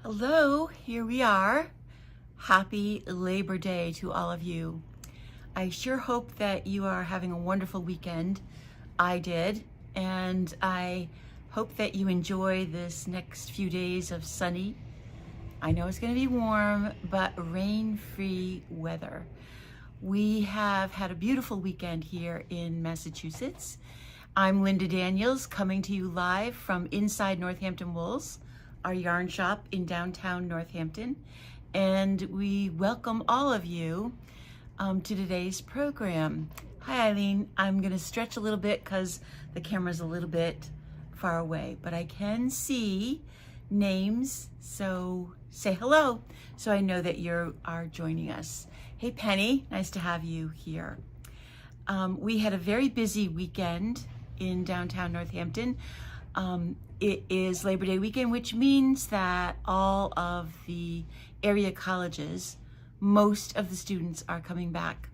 Hello, here we are. Happy Labor Day to all of you. I sure hope that you are having a wonderful weekend. I did, and I hope that you enjoy this next few days of sunny. I know it's going to be warm, but rain-free weather. We have had a beautiful weekend here in Massachusetts. I'm Linda Daniels, coming to you live from inside Northampton Wools, our yarn shop in downtown Northampton, and we welcome all of you to today's program. Hi Eileen, I'm going to stretch a little bit because the camera's a little bit far away, but I can see names, so say hello so I know that you are joining us. Hey Penny, nice to have you here. We had a very busy weekend in downtown Northampton. It is Labor Day weekend, which means that all of the area colleges, most of the students are coming back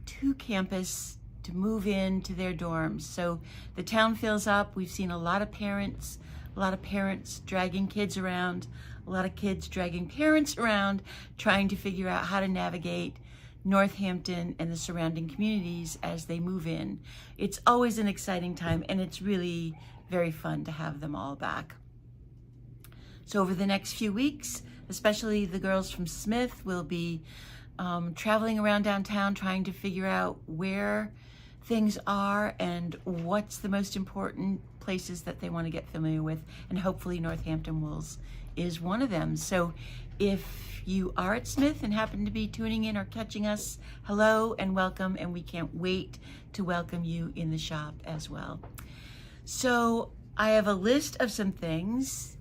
to campus to move into their dorms. So the town fills up. We've seen a lot of parents dragging kids around, a lot of kids dragging parents around, trying to figure out how to navigate Northampton and the surrounding communities as they move in. It's always an exciting time, and it's really very fun to have them all back. So over the next few weeks, especially the girls from Smith will be traveling around downtown trying to figure out where things are and what's the most important places that they want to get familiar with, and hopefully Northampton Wools is one of them. So if you are at Smith and happen to be tuning in or catching us, hello and welcome, and we can't wait to welcome you in the shop as well. So I have a list of some things,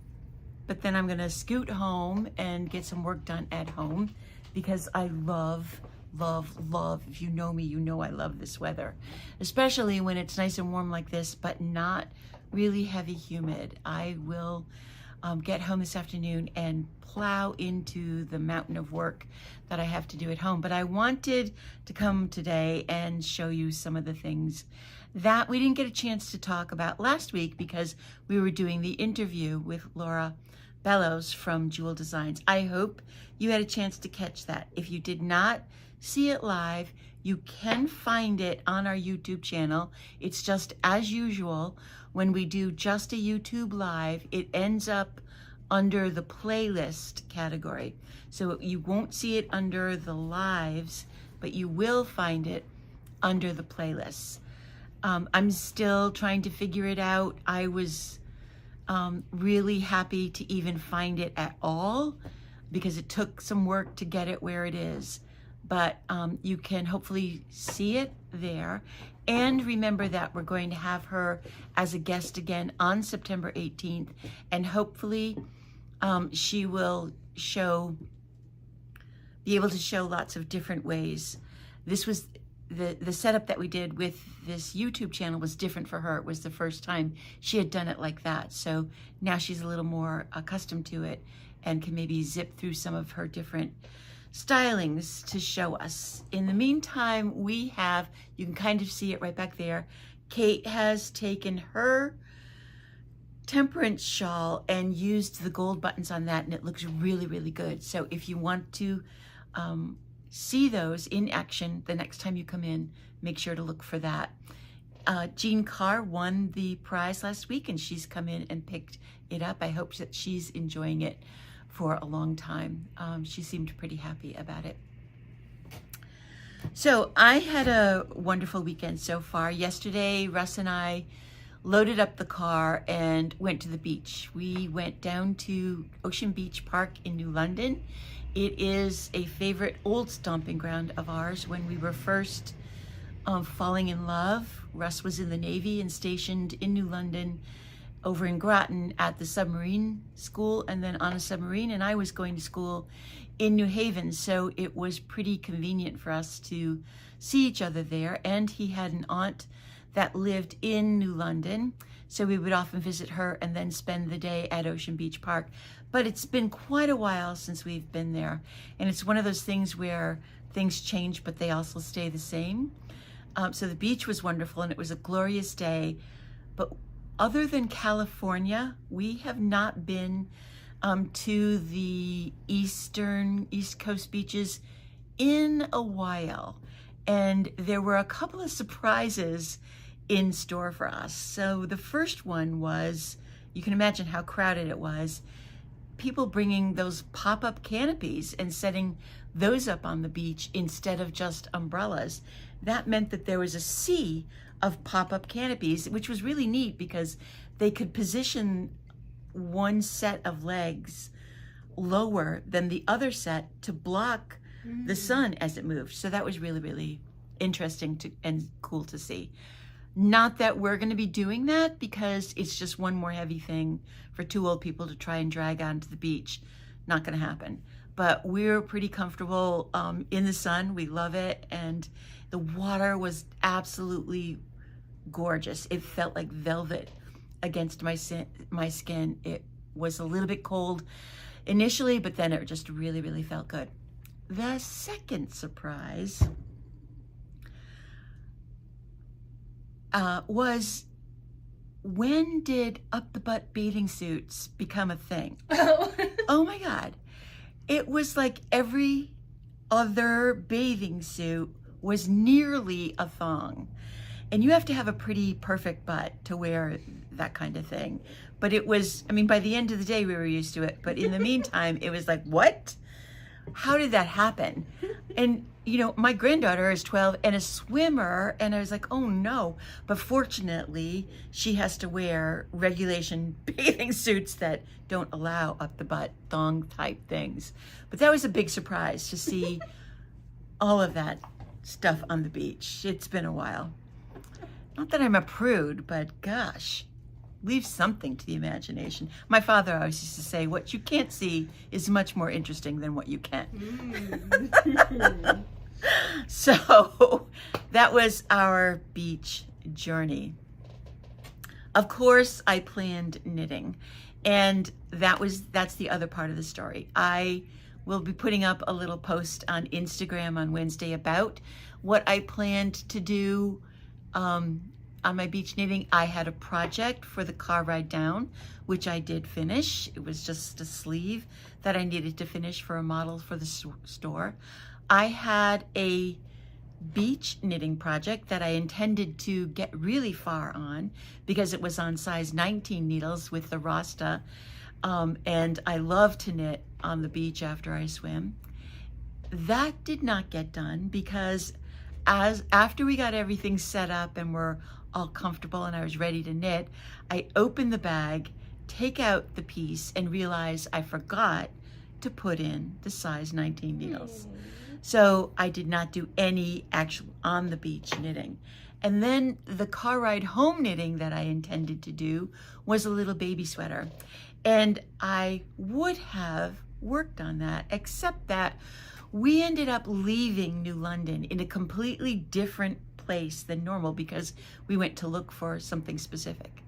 but then I'm gonna scoot home and get some work done at home because I love, if you know me, you know I love this weather, especially when it's nice and warm like this, but not really heavy humid. I will get home this afternoon and plow into the mountain of work that I have to do at home. But I wanted to come today and show you some of the things that we didn't get a chance to talk about last week because we were doing the interview with Laura Bellows from Jewel Designs. I hope you had a chance to catch that. If you did not see it live, you can find it on our YouTube channel. It's just as usual, when we do just a YouTube live, it ends up under the playlist category. So you won't see it under the lives, but you will find it under the playlists. I'm still trying to figure it out. I was really happy to even find it at all because it took some work to get it where it is. But you can hopefully see it there. And remember that we're going to have her as a guest again on September 18th. And hopefully she will be able to show lots of different ways. This was the setup that we did with this YouTube channel was different for her. It was the first time she had done it like that. So now she's a little more accustomed to it and can maybe zip through some of her different stylings to show us. In the meantime, we have, you can kind of see it right back there, Kate has taken her temperance shawl and used the gold buttons on that, and it looks really, really good. So if you want to see those in action the next time you come in, make sure to look for that. Jean Carr won the prize last week, and she's come in and picked it up. I hope that she's enjoying it for a long time. She seemed pretty happy about it. So I had a wonderful weekend so far. Yesterday, Russ and I loaded up the car and went to the beach. We went down to Ocean Beach Park in New London. It is a favorite old stomping ground of ours. When we were first falling in love, Russ was in the Navy and stationed in New London over in Groton at the submarine school and then on a submarine, and I was going to school in New Haven, so it was pretty convenient for us to see each other there. And he had an aunt that lived in New London, so we would often visit her and then spend the day at Ocean Beach Park. But it's been quite a while since we've been there, and it's one of those things where things change but they also stay the same. So the beach was wonderful and it was a glorious day, but other than California, we have not been to the East Coast beaches in a while. And there were a couple of surprises in store for us. So the first one was, you can imagine how crowded it was, people bringing those pop-up canopies and setting those up on the beach instead of just umbrellas. That meant that there was a sea of pop-up canopies, which was really neat because they could position one set of legs lower than the other set to block the sun as it moved. So that was really, really interesting and cool to see. Not that we're going to be doing that because it's just one more heavy thing for two old people to try and drag onto the beach. Not going to happen. But we're pretty comfortable in the sun. We love it. And the water was absolutely gorgeous. It felt like velvet against my skin. It was a little bit cold initially, but then it just really, really felt good. The second surprise was, when did up the butt bathing suits become a thing? Oh my God. It was like every other bathing suit was nearly a thong. And you have to have a pretty perfect butt to wear that kind of thing. But it was, I mean, by the end of the day, we were used to it. But in the meantime, it was like, what? How did that happen? And, you know, my granddaughter is 12 and a swimmer. And I was like, oh no. But fortunately, she has to wear regulation bathing suits that don't allow up the butt thong type things. But that was a big surprise to see all of that stuff on the beach. It's been a while. Not that I'm a prude, but gosh, leave something to the imagination. My father always used to say, what you can't see is much more interesting than what you can. So that was our beach journey. Of course, I planned knitting, and that's the other part of the story. I will be putting up a little post on Instagram on Wednesday about what I planned to do on my beach knitting. I had a project for the car ride down, which I did finish. It was just a sleeve that I needed to finish for a model for the store. I had a beach knitting project that I intended to get really far on because it was on size 19 needles with the Rasta. And I love to knit on the beach after I swim. That did not get done because after we got everything set up and we're all comfortable and I was ready to knit, I opened the bag, take out the piece, and realize I forgot to put in the size 19 needles. So I did not do any actual on the beach knitting. And then the car ride home knitting that I intended to do was a little baby sweater. And I would have worked on that, except that we ended up leaving New London in a completely different place than normal because we went to look for something specific.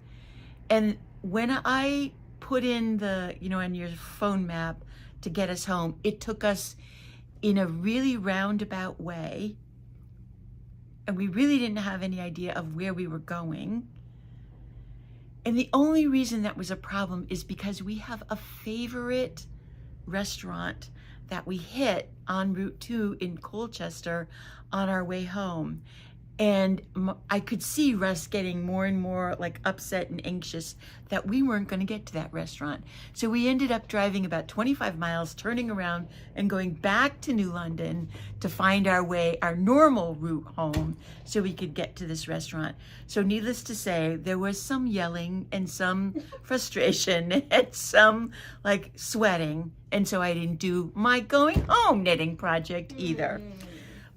And when I put in the, you know, on your phone map to get us home, it took us in a really roundabout way. And we really didn't have any idea of where we were going. And the only reason that was a problem is because we have a favorite restaurant that we hit on Route 2 in Colchester on our way home. And I could see Russ getting more and more like upset and anxious that we weren't going to get to that restaurant. So we ended up driving about 25 miles, turning around and going back to New London to find our normal route home so we could get to this restaurant. So needless to say, there was some yelling and some frustration and some like sweating. And so I didn't do my going home knitting project either.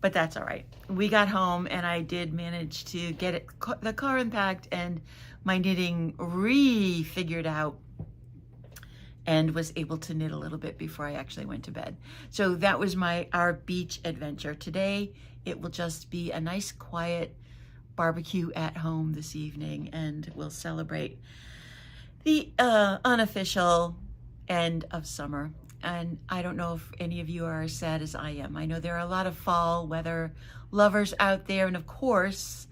But that's all right. We got home and I did manage to get the car unpacked and my knitting re-figured out and was able to knit a little bit before I actually went to bed. So that was our beach adventure. Today, it will just be a nice quiet barbecue at home this evening, and we'll celebrate the unofficial end of summer. And I don't know if any of you are as sad as I am. I know there are a lot of fall weather lovers out there. And of course,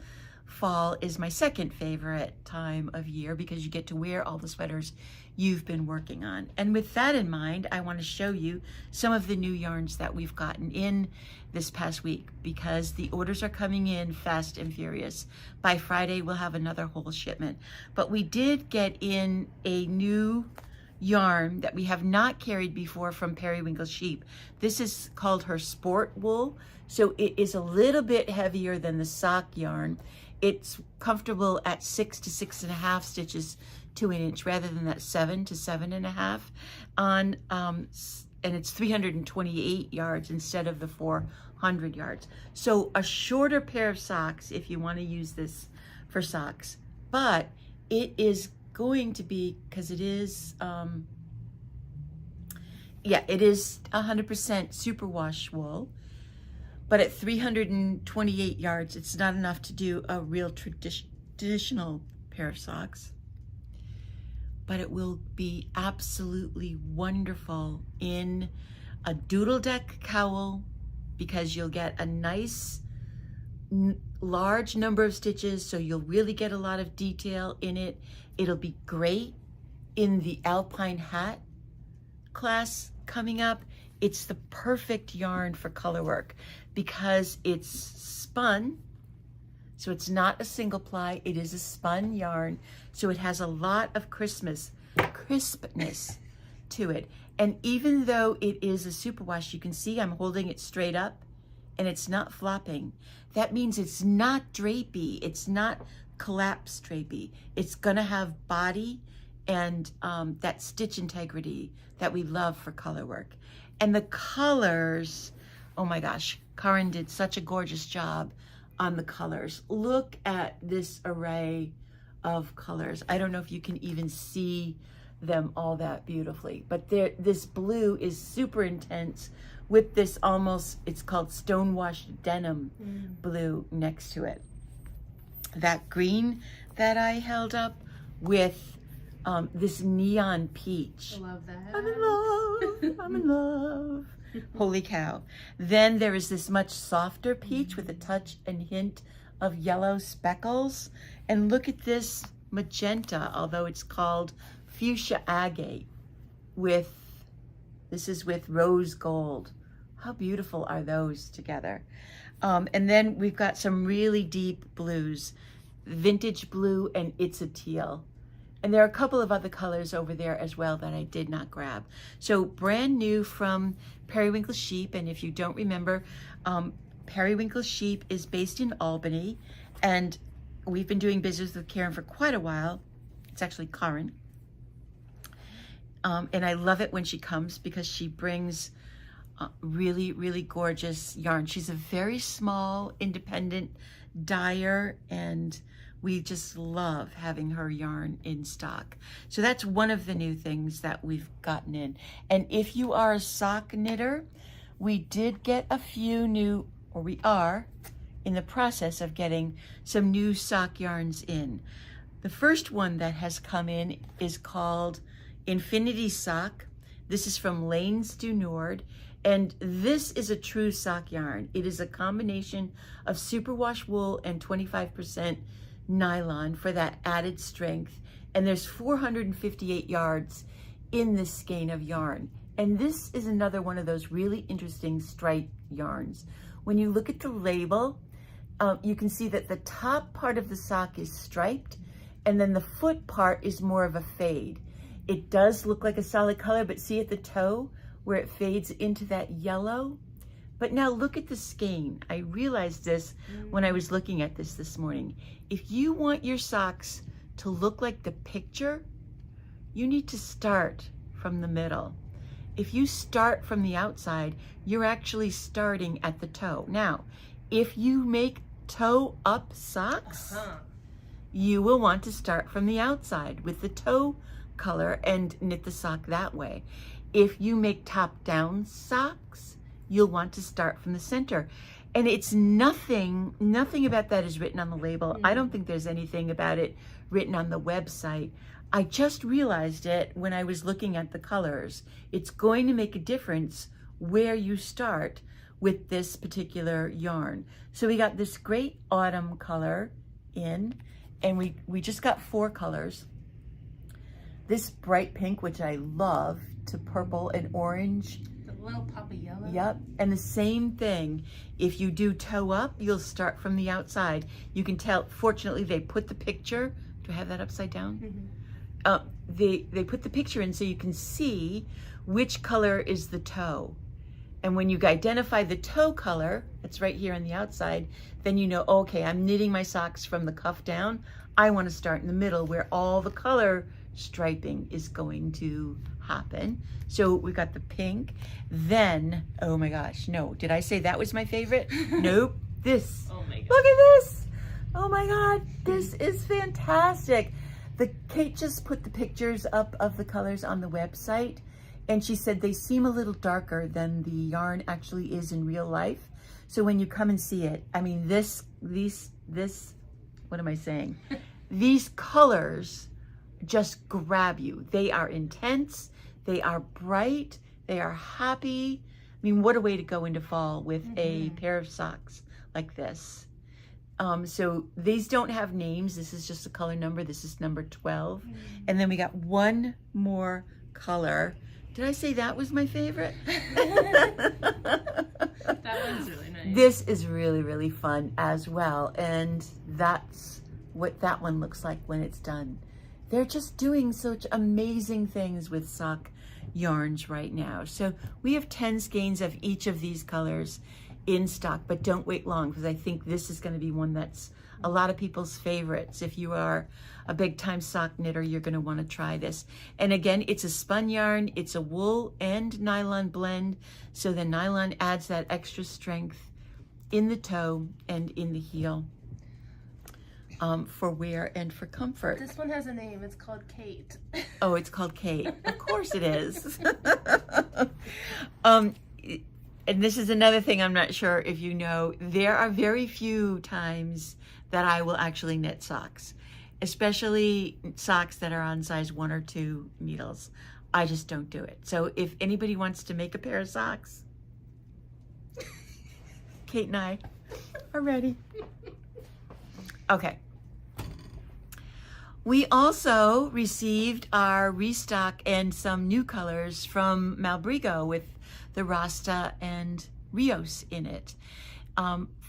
fall is my second favorite time of year because you get to wear all the sweaters you've been working on. And with that in mind, I want to show you some of the new yarns that we've gotten in this past week, because the orders are coming in fast and furious. By Friday, we'll have another whole shipment. But we did get in a new yarn that we have not carried before from Periwinkle Sheep. This is called her Sport Wool. So it is a little bit heavier than the sock yarn. It's comfortable at 6 to 6.5 stitches to an inch rather than that 7 to 7.5 on, and it's 328 yards instead of the 400 yards. So a shorter pair of socks if you want to use this for socks, but it is going to be, because it is, it is 100% superwash wool, but at 328 yards, it's not enough to do a real traditional pair of socks. But it will be absolutely wonderful in a doodle deck cowl, because you'll get a nice large number of stitches, so you'll really get a lot of detail in it. It'll be great in the alpine hat class coming up. It's the perfect yarn for color work because it's spun. So it's not a single ply, it is a spun yarn. So it has a lot of crispness to it. And even though it is a superwash, you can see I'm holding it straight up and it's not flopping. That means it's not drapey, it's not collapse drapey. It's gonna have body and that stitch integrity that we love for color work. And the colors, oh my gosh, Karin did such a gorgeous job on the colors. Look at this array of colors. I don't know if you can even see them all that beautifully, but this blue is super intense with this almost, it's called stonewashed denim blue next to it. That green that I held up with this neon peach. I love that. I'm in love, I'm in love. Holy cow. Then there is this much softer peach with a touch and hint of yellow speckles. And look at this magenta, although it's called fuchsia agate this is with rose gold. How beautiful are those together? And then we've got some really deep blues, vintage blue, and it's a teal. And there are a couple of other colors over there as well that I did not grab. So brand new from Periwinkle Sheep. And if you don't remember, Periwinkle Sheep is based in Albany, and we've been doing business with Karen for quite a while. It's actually Karin. And I love it when she comes because she brings really, really gorgeous yarn. She's a very small, independent dyer, and we just love having her yarn in stock. So that's one of the new things that we've gotten in. And if you are a sock knitter, we did get a few new, or we are in the process of getting some new sock yarns in. The first one that has come in is called Infinity Sock. This is from Lanes du Nord, and this is a true sock yarn. It is a combination of superwash wool and 25% nylon for that added strength, and there's 458 yards in this skein of yarn. And this is another one of those really interesting striped yarns. When you look at the label, you can see that the top part of the sock is striped, and then the foot part is more of a fade. It does look like a solid color, but see at the toe where it fades into that yellow? But now look at the skein. I realized this when I was looking at this morning. If you want your socks to look like the picture, you need to start from the middle. If you start from the outside, you're actually starting at the toe. Now, if you make toe up socks, you will want to start from the outside with the toe color and knit the sock that way. If you make top down socks, you'll want to start from the center. And it's nothing about that is written on the label. I don't think there's anything about it written on the website. I just realized it when I was looking at the colors. It's going to make a difference where you start with this particular yarn. So we got this great autumn color in, and we just got 4 colors. this bright pink, which I love, to purple and orange. The little pop of yellow. Yep, and the same thing. If you do toe up, you'll start from the outside. You can tell, fortunately, they put the picture. Do I have that upside down? Mm-hmm. They put the picture in so you can see which color is the toe. And when you identify the toe color, it's right here on the outside, then you know, okay, I'm knitting my socks from the cuff down. I want to start in the middle where all the color striping is going to happen. So we got the pink. Then, oh my gosh, no, did I say that was my favorite? Nope. This. Oh my God. Look at this. Oh my God, this is fantastic. Kate just put the pictures up of the colors on the website, and she said they seem a little darker than the yarn actually is in real life. So when you come and see it, I mean, this, what am I saying? These colors just grab you. They are intense, they are bright, they are happy. I mean, what a way to go into fall with a pair of socks like this. So these don't have names. This is just a color number. This is number 12. And then we got one more color. Did I say that was my favorite? That one's really nice. This is really, really fun as well. And that's what that one looks like when it's done. They're just doing such amazing things with sock yarns right now. So we have 10 skeins of each of these colors in stock, but don't wait long, because I think this is going to be one that's a lot of people's favorites. If you are a big time sock knitter, you're going to want to try this. And again, it's a spun yarn, it's a wool and nylon blend, so the nylon adds that extra strength in the toe and in the heel for wear and for comfort. This one has a name. It's called Kate. Oh, it's called Kate. Of course it is. And this is another thing I'm not sure if you know. There are very few times that I will actually knit socks, especially socks that are on size 1 or 2 needles. I just don't do it. So if anybody wants to make a pair of socks, Kate and I are ready. Okay. We also received our restock and some new colors from Malbrigo with the Rasta and Rios in it.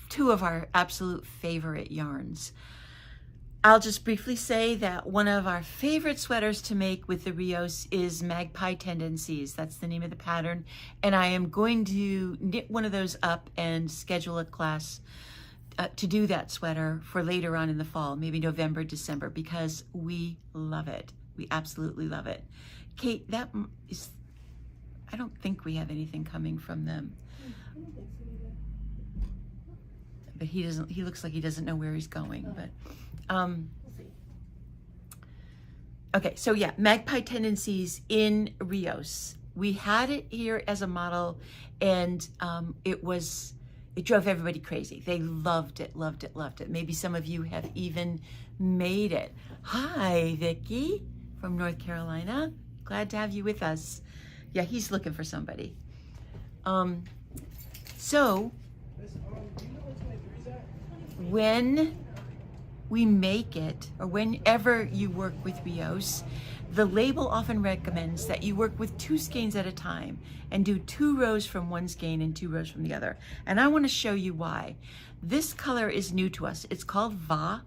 2 of our absolute favorite yarns. I'll just briefly say that one of our favorite sweaters to make with the Rios is Magpie Tendencies. That's the name of the pattern. And I am going to knit one of those up and schedule a class to do that sweater for later on in the fall, maybe November, December, because we love it. We absolutely love it. Kate, that is, I don't think we have anything coming from them. But he looks like he doesn't know where he's going, but, We'll see. okay, so yeah, Magpie Tendencies in Rios. We had it here as a model, and it drove everybody crazy. They loved it, loved it, loved it. Maybe some of you have even made it. Hi, Vicki from North Carolina. Glad to have you with us. Yeah, he's looking for somebody. So when we make it, or whenever you work with Rios, the label often recommends that you work with 2 skeins at a time and do 2 rows from one skein and 2 rows from the other. And I want to show you why. This color is new to us. It's called Va.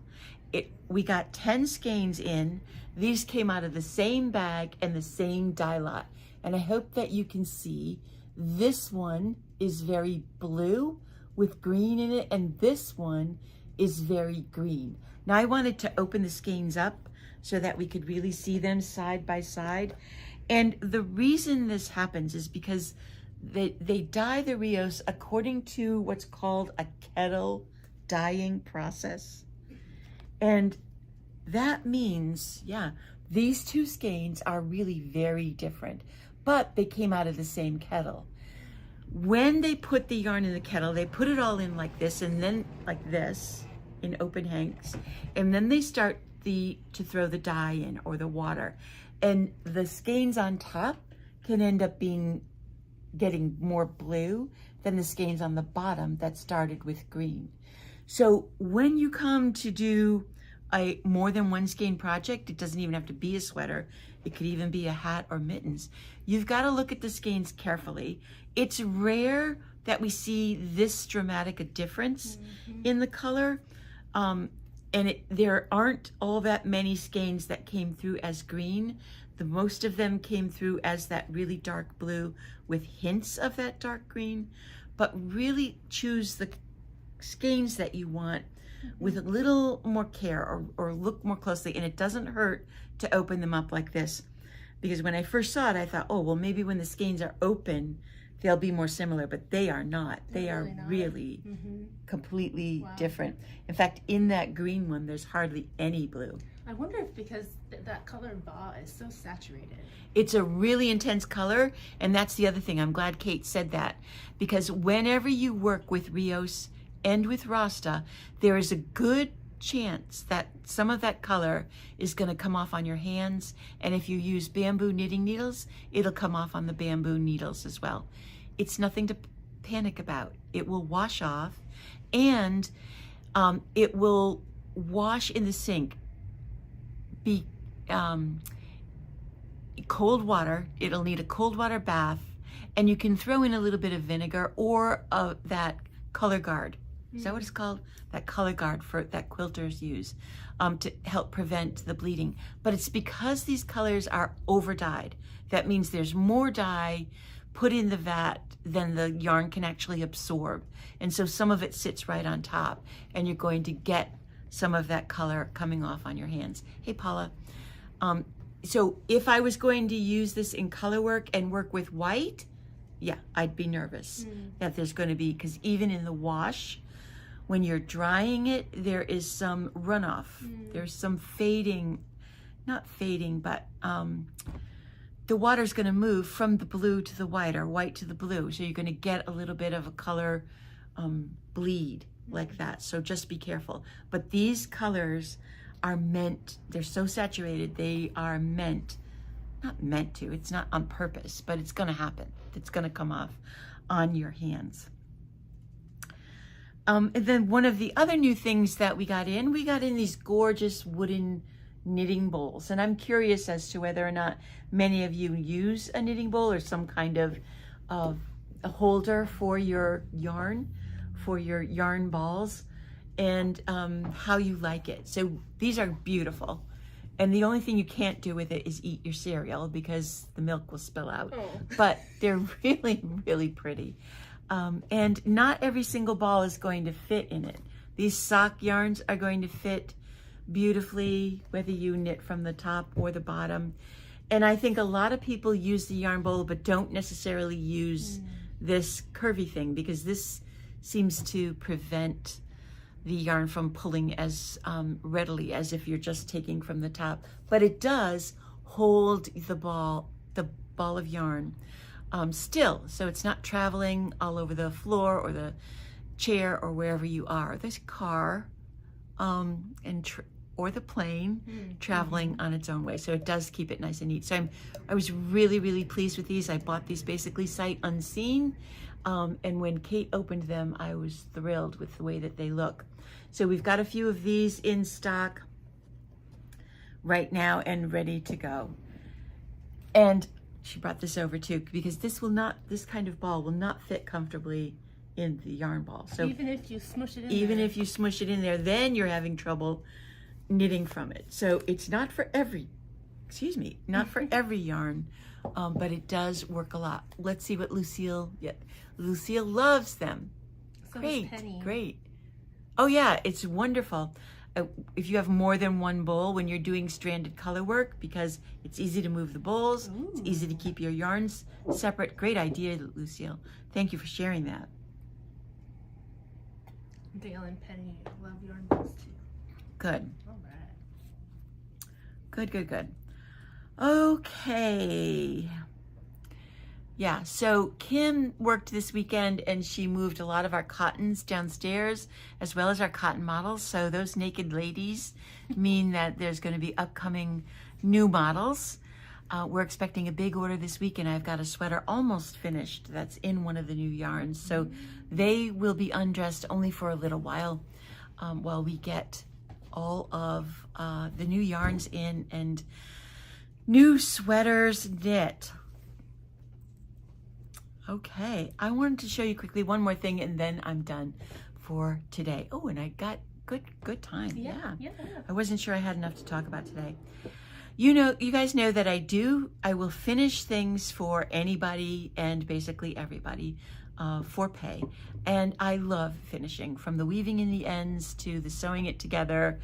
We got 10 skeins in. These came out of the same bag and the same dye lot. And I hope that you can see this one is very blue with green in it, and this one is very green. Now I wanted to open the skeins up so that we could really see them side by side. And the reason this happens is because they dye the Rios according to what's called a kettle dyeing process. And that means, yeah, these 2 skeins are really very different, but they came out of the same kettle. When they put the yarn in the kettle, they put it all in like this, and then like this in open hanks, and then they start to throw the dye in, or the water, and the skeins on top can end up getting more blue than the skeins on the bottom that started with green. So when you come to do a more than one skein project. It doesn't even have to be a sweater. It could even be a hat or mittens. You've got to look at the skeins carefully. It's rare that we see this dramatic a difference in the color. There aren't all that many skeins that came through as green. The most of them came through as that really dark blue with hints of that dark green. But really choose the skeins that you want with a little more care, or look more closely. And it doesn't hurt to open them up like this, because when I first saw it, I thought, oh, well, maybe when the skeins are open, they'll be more similar, but they are not. They are really completely different. In fact, in that green one, there's hardly any blue. I wonder if because that color ball is so saturated. It's a really intense color, and that's the other thing. I'm glad Kate said that, because whenever you work with Rios and with Rasta, there is a good chance that some of that color is going to come off on your hands, and if you use bamboo knitting needles, it'll come off on the bamboo needles as well. It's nothing to panic about. It will wash off, and it will wash in the sink. Be cold water. It'll need a cold water bath, and you can throw in a little bit of vinegar or that color guard. Is that what it's called? That color guard that quilters use to help prevent the bleeding. But it's because these colors are over dyed. That means there's more dye put in the vat than the yarn can actually absorb. And so some of it sits right on top, and you're going to get some of that color coming off on your hands. Hey, Paula. So if I was going to use this in color work and work with white, yeah, I'd be nervous that there's going to be, because even in the wash, when you're drying it, there is some runoff. There's some fading, not fading, but the water's going to move from the blue to the white, or white to the blue. So you're going to get a little bit of a color bleed like that. So just be careful. But these colors are meant, they're so saturated, they are meant, not meant to, it's not on purpose, but it's going to happen. It's going to come off on your hands. And then one of the other new things that we got in these gorgeous wooden knitting bowls. And I'm curious as to whether or not many of you use a knitting bowl or some kind of a holder for your yarn balls, and how you like it. So these are beautiful. And the only thing you can't do with it is eat your cereal, because the milk will spill out. Oh. But they're really, really pretty. And not every single ball is going to fit in it. These sock yarns are going to fit beautifully, whether you knit from the top or the bottom. And I think a lot of people use the yarn bowl, but don't necessarily use this curvy thing, because this seems to prevent the yarn from pulling as readily as if you're just taking from the top. But it does hold the ball of yarn still, so it's not traveling all over the floor or the chair or wherever you are. This car or the plane traveling on its own way, so it does keep it nice and neat. So I was really, really pleased with these. I bought these basically sight unseen, and when Kate opened them, I was thrilled with the way that they look. So we've got a few of these in stock right now and ready to go. And she brought this over too, because this kind of ball will not fit comfortably in the yarn ball. So even if you smush it in if you smush it in there, then you're having trouble knitting from it. So it's not for every yarn, but it does work a lot. Let's see what Lucille loves them. So Great, Penny. Great. Oh yeah, it's wonderful. If you have more than one bowl when you're doing stranded color work, because it's easy to move the bowls, it's easy to keep your yarns separate. Great idea, Lucille. Thank you for sharing that. Dale and Penny love yarn bowls too. Good. All right. Good. Okay. Yeah, so Kim worked this weekend, and she moved a lot of our cottons downstairs, as well as our cotton models. So those naked ladies mean that there's going to be upcoming new models. We're expecting a big order this week, and I've got a sweater almost finished that's in one of the new yarns. So they will be undressed only for a little while we get all of the new yarns in and new sweaters knit. Okay, I wanted to show you quickly one more thing and then I'm done for today. Oh, and I got good time. Yeah. I wasn't sure I had enough to talk about today. You guys know that I will finish things for anybody and basically everybody for pay. And I love finishing, from the weaving in the ends to the sewing it together,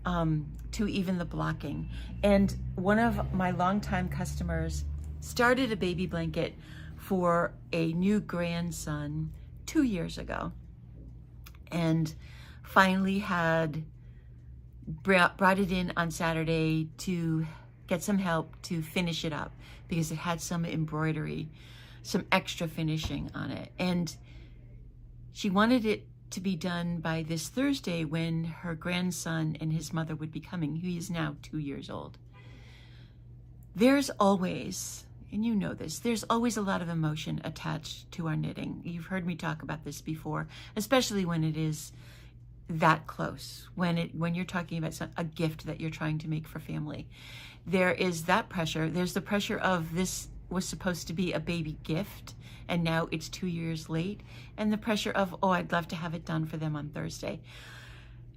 to even the blocking. And one of my longtime customers started a baby blanket for a new grandson 2 years ago, and finally had brought it in on Saturday to get some help to finish it up because it had some embroidery, some extra finishing on it. And she wanted it to be done by this Thursday when her grandson and his mother would be coming. He is now 2 years old. There's always, and you know this, there's always a lot of emotion attached to our knitting. You've heard me talk about this before, especially when it is that close, when you're talking about a gift that you're trying to make for family. There is that pressure. There's the pressure of this was supposed to be a baby gift and now it's 2 years late, and the pressure of, oh, I'd love to have it done for them on Thursday.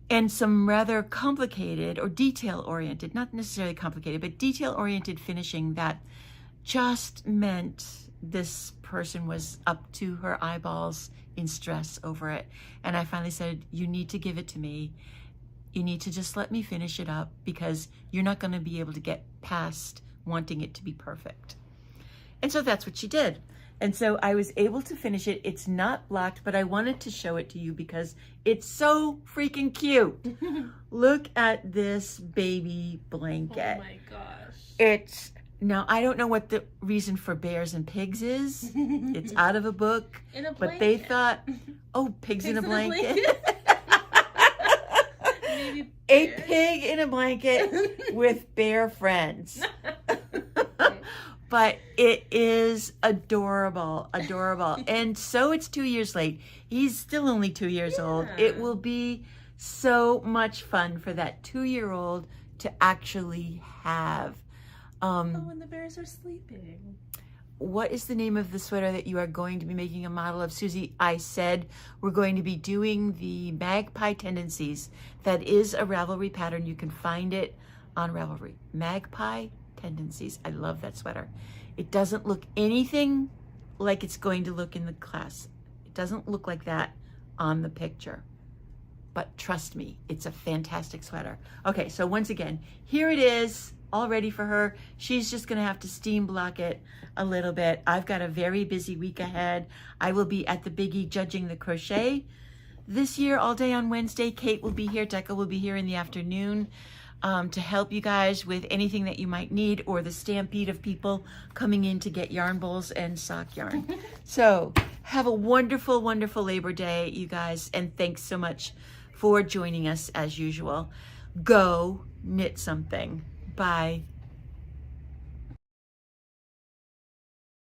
And some rather complicated or detail-oriented, not necessarily complicated, but detail-oriented finishing that just meant this person was up to her eyeballs in stress over it. And I finally said, you need to give it to me. You need to just let me finish it up because you're not going to be able to get past wanting it to be perfect. And so that's what she did. And so I was able to finish it. It's not blocked, but I wanted to show it to you because it's so freaking cute. Look at this baby blanket. Oh my gosh. Now, I don't know what the reason for bears and pigs is. It's out of a book. In a blanket. But they thought, oh, pigs in a blanket. A pig in a blanket with bear friends. But it is adorable, adorable. And so it's 2 years late. He's still only 2 years old. It will be so much fun for that 2-year-old to actually have. When the bears are sleeping. What is the name of the sweater that you are going to be making a model of, Susie? I said we're going to be doing the Magpie Tendencies. That is a Ravelry pattern. You can find it on Ravelry. Magpie Tendencies. I love that sweater. It doesn't look anything like it's going to look in the class. It doesn't look like that on the picture. But trust me, it's a fantastic sweater. Okay, so once again, here it is, all ready for her. She's just gonna have to steam block it a little bit. I've got a very busy week ahead. I will be at the Biggie judging the crochet this year all day on Wednesday. Kate will be here, Decca will be here in the afternoon to help you guys with anything that you might need, or the stampede of people coming in to get yarn bowls and sock yarn. So have a wonderful, wonderful Labor Day, you guys, and thanks so much for joining us as usual. Go knit something. Bye.